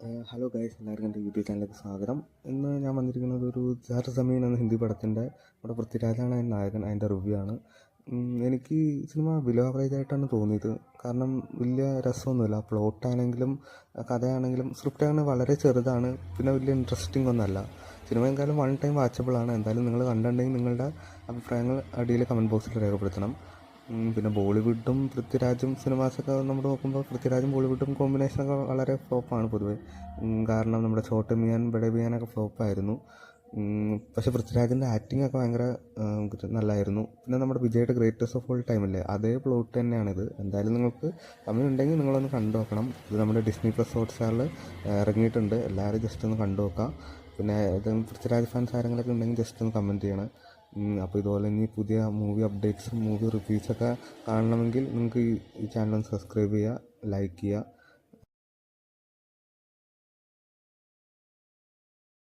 Hello guys, എല്ലാവർക്കും എൻ്റെ YouTube ചാനലിലേക്ക് സ്വാഗതം. ഇന്ന് ഞാൻ വന്നിരിക്കുന്നത് ഒരു ജർ സമീൻ എന്ന ഹിന്ദി പടത്തിൻ്റെ നമ്മുടെ പൃഥ്വിരാജാണ് അതിൻ്റെ നായകൻ. അതിൻ്റെ റിവ്യൂ ആണ്. എനിക്ക് സിനിമ ബിലോ ആവറേജ് ആയിട്ടാണ് തോന്നിയത്. കാരണം വലിയ രസമൊന്നുമില്ല. പ്ലോട്ടാണെങ്കിലും കഥയാണെങ്കിലും സ്ക്രിപ്റ്റ് അങ്ങനെ വളരെ ചെറുതാണ്. പിന്നെ വലിയ ഇൻട്രസ്റ്റിംഗ് ഒന്നുമല്ല. സിനിമ എന്തായാലും വൺ ടൈം വാച്ചബിൾ ആണ്. എന്തായാലും നിങ്ങൾ കണ്ടിട്ടുണ്ടെങ്കിൽ നിങ്ങളുടെ അഭിപ്രായങ്ങൾ അടിയിൽ കമൻറ്റ് ബോക്സിൽ രേഖപ്പെടുത്തണം. പിന്നെ ബോളിവുഡും പൃഥ്വിരാജും സിനിമാസൊക്കെ നമ്മൾ നോക്കുമ്പോൾ പൃഥ്വിരാജും ബോളിവുഡും കോമ്പിനേഷനൊക്കെ വളരെ ഫ്ലോപ്പാണ് പൊതുവെ. കാരണം നമ്മുടെ ചോട്ട് മിയാൻ ബഡേ മിയാനൊക്കെ ഫ്ലോപ്പായിരുന്നു. പക്ഷേ പൃഥ്വിരാജിൻ്റെ ആക്ടിംഗ് ഒക്കെ ഭയങ്കര നല്ലതായിരുന്നു. പിന്നെ നമ്മുടെ വിജയുടെ ഗ്രേറ്റസ്റ്റ് ഓഫ് ഓൾ ടൈമില്ലേ, അതേ പ്ലോട്ട് തന്നെയാണിത്. എന്തായാലും നിങ്ങൾക്ക് സമയമുണ്ടെങ്കിൽ നിങ്ങളൊന്ന് കണ്ടു നോക്കണം. ഇത് നമ്മുടെ ഡിസ്നി പ്ലസ് ഹോട്ട്സ്റ്റാറിൽ ഇറങ്ങിയിട്ടുണ്ട്. എല്ലാവരും ജസ്റ്റ് ഒന്ന് കണ്ടു നോക്കാം. പിന്നെ പൃഥ്വിരാജ് ഫാൻസ് ആരെങ്കിലൊക്കെ ഉണ്ടെങ്കിൽ ജസ്റ്റ് ഒന്ന് കമൻറ്റ് ചെയ്യണം. അപ്പോൾ ഇതുപോലെ ഇനി പുതിയ മൂവി അപ്ഡേറ്റ്സും മൂവി റിവ്യൂസൊക്കെ കാണണമെങ്കിൽ നിങ്ങൾക്ക് ഈ ചാനൽ ഒന്ന് സബ്സ്ക്രൈബ് ചെയ്യുക, ലൈക്ക് ചെയ്യുക.